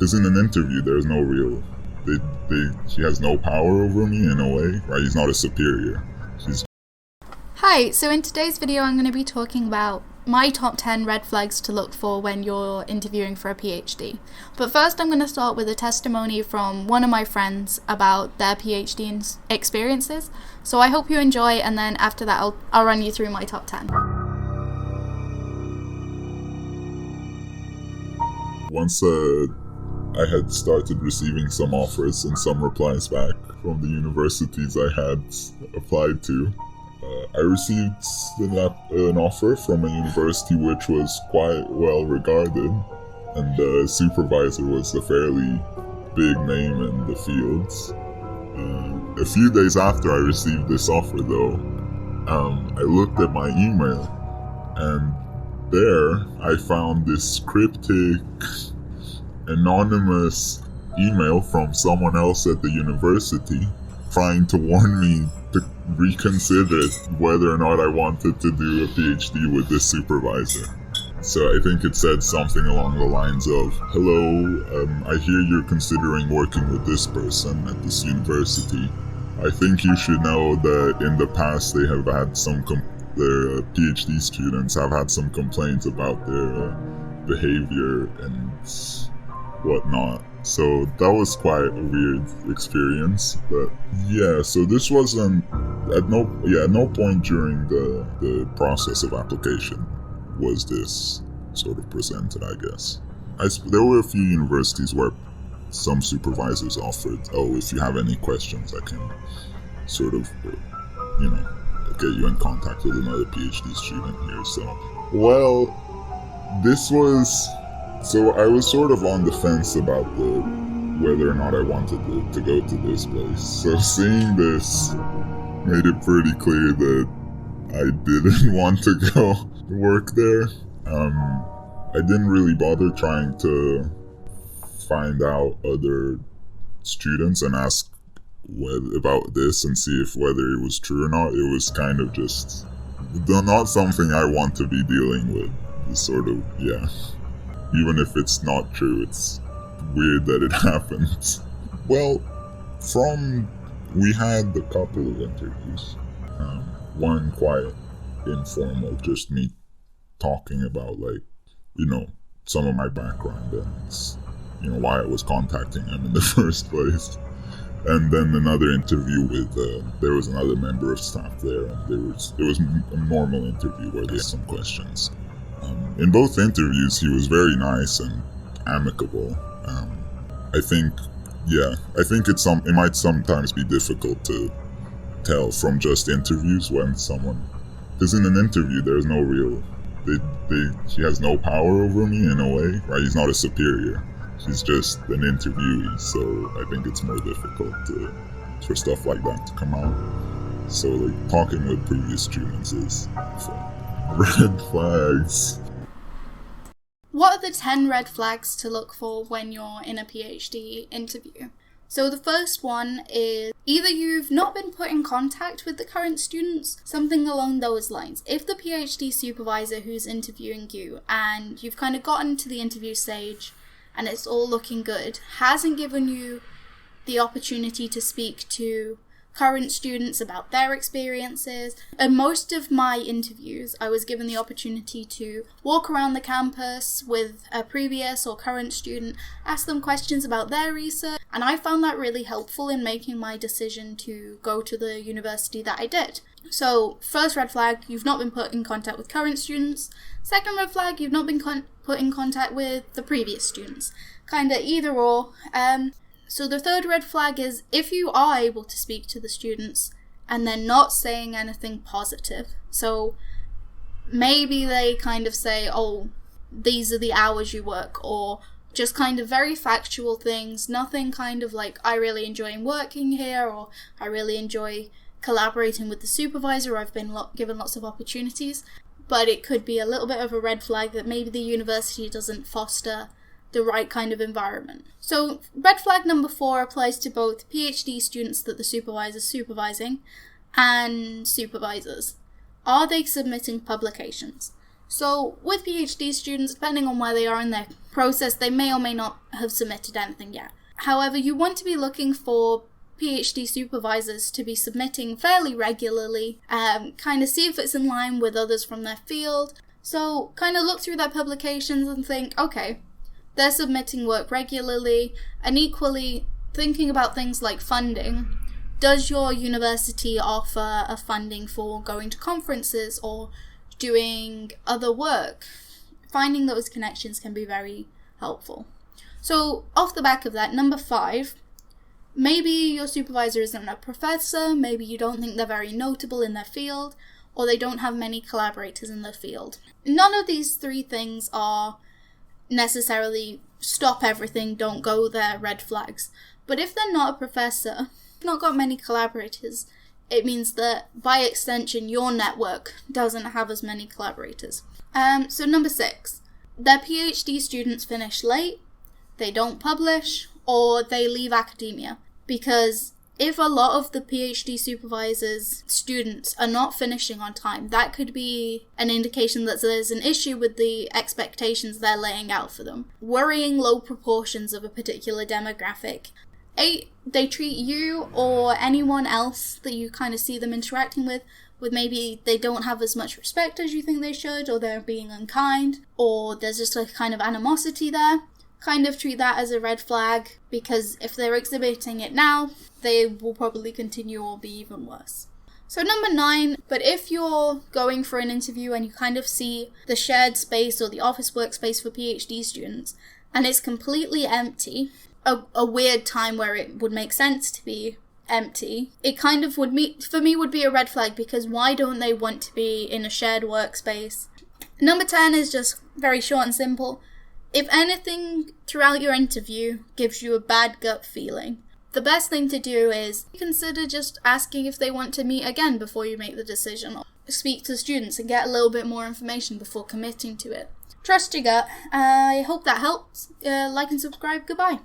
Because in an interview, there's no real... She has no power over me in a way, right? He's not a superior. Hi, so in today's video I'm going to be talking about my top 10 red flags to look for when you're interviewing for a PhD. But first I'm going to start with a testimony from one of my friends about their PhD experiences. So I hope you enjoy, and then after that I'll run you through my top 10. Once I had started receiving some offers and some replies back from the universities I had applied to, I received an offer from a university which was quite well regarded, and the supervisor was a fairly big name in the fields. A few days after I received this offer though, I looked at my email, and there I found this cryptic, anonymous email from someone else at the university trying to warn me to reconsider whether or not I wanted to do a PhD with this supervisor. So I think it said something along the lines of, "Hello, I hear you're considering working with this person at this university. I think you should know that in the past they have had their PhD students have had some complaints about their behavior and whatnot." So that was quite a weird experience. But yeah, so this wasn't at no point during the process of application was this sort of presented, I guess. There were a few universities where some supervisors offered, "Oh, if you have any questions, I can sort of, get you in contact with another PhD student here." So I was sort of on the fence about whether or not I wanted to go to this place. So seeing this made it pretty clear that I didn't want to go work there. I didn't really bother trying to find out other students and ask about this and see whether it was true or not. It was kind of just not something I want to be dealing with. It's sort of, yeah. Even if it's not true, it's weird that it happened. Well, we had a couple of interviews. One quite informal, just me talking about some of my background and why I was contacting him in the first place. And then another interview with there was another member of staff there, and it was a normal interview where they had some questions. In both interviews, he was very nice and amicable. I think it might sometimes be difficult to tell from just interviews when someone, because in an interview there's no real, he has no power over me in a way, right? He's not a superior. He's just an interviewee, so I think it's more difficult for stuff like that to come out. So talking with previous students is fun. Red flags. What are the 10 red flags to look for when you're in a PhD interview? So the first one is either you've not been put in contact with the current students, something along those lines. If the PhD supervisor who's interviewing you and you've kind of gotten to the interview stage and it's all looking good, hasn't given you the opportunity to speak to current students about their experiences. In most of my interviews, I was given the opportunity to walk around the campus with a previous or current student, ask them questions about their research, and I found that really helpful in making my decision to go to the university that I did. So, first red flag, you've not been put in contact with current students. Second red flag, you've not been put in contact with the previous students. Kinda either or. So the third red flag is if you are able to speak to the students and they're not saying anything positive. So maybe they kind of say, "Oh, these are the hours you work," or just kind of very factual things, nothing kind of like, "I really enjoy working here," or "I really enjoy collaborating with the supervisor," or "I've been given lots of opportunities." But it could be a little bit of a red flag that maybe the university doesn't foster the right kind of environment. So red flag number 4 applies to both PhD students that the supervisor's supervising and supervisors. Are they submitting publications? So with PhD students, depending on where they are in their process, they may or may not have submitted anything yet. However, you want to be looking for PhD supervisors to be submitting fairly regularly, kind of see if it's in line with others from their field. So kind of look through their publications and think, okay, they're submitting work regularly, and equally thinking about things like funding. Does your university offer a funding for going to conferences or doing other work? Finding those connections can be very helpful. So off the back of that, number 5, maybe your supervisor isn't a professor, maybe you don't think they're very notable in their field, or they don't have many collaborators in their field. None of these 3 things are necessarily stop everything, don't go there, red flags. But if they're not a professor, not got many collaborators, it means that by extension your network doesn't have as many collaborators. So number 6, their PhD students finish late, they don't publish, or they leave academia. Because if a lot of the PhD supervisors' students are not finishing on time, that could be an indication that there's an issue with the expectations they're laying out for them. Worrying low proportions of a particular demographic. 8, they treat you or anyone else that you kind of see them interacting with maybe they don't have as much respect as you think they should, or they're being unkind, or there's just a kind of animosity there. Kind of treat that as a red flag, because if they're exhibiting it now, they will probably continue or be even worse. So number 9, but if you're going for an interview and you kind of see the shared space or the office workspace for PhD students, and it's completely empty, a weird time where it would make sense to be empty, it kind of would be a red flag, because why don't they want to be in a shared workspace? Number 10 is just very short and simple. If anything throughout your interview gives you a bad gut feeling, the best thing to do is consider just asking if they want to meet again before you make the decision, or speak to students and get a little bit more information before committing to it. Trust your gut. I hope that helps. Like and subscribe. Goodbye.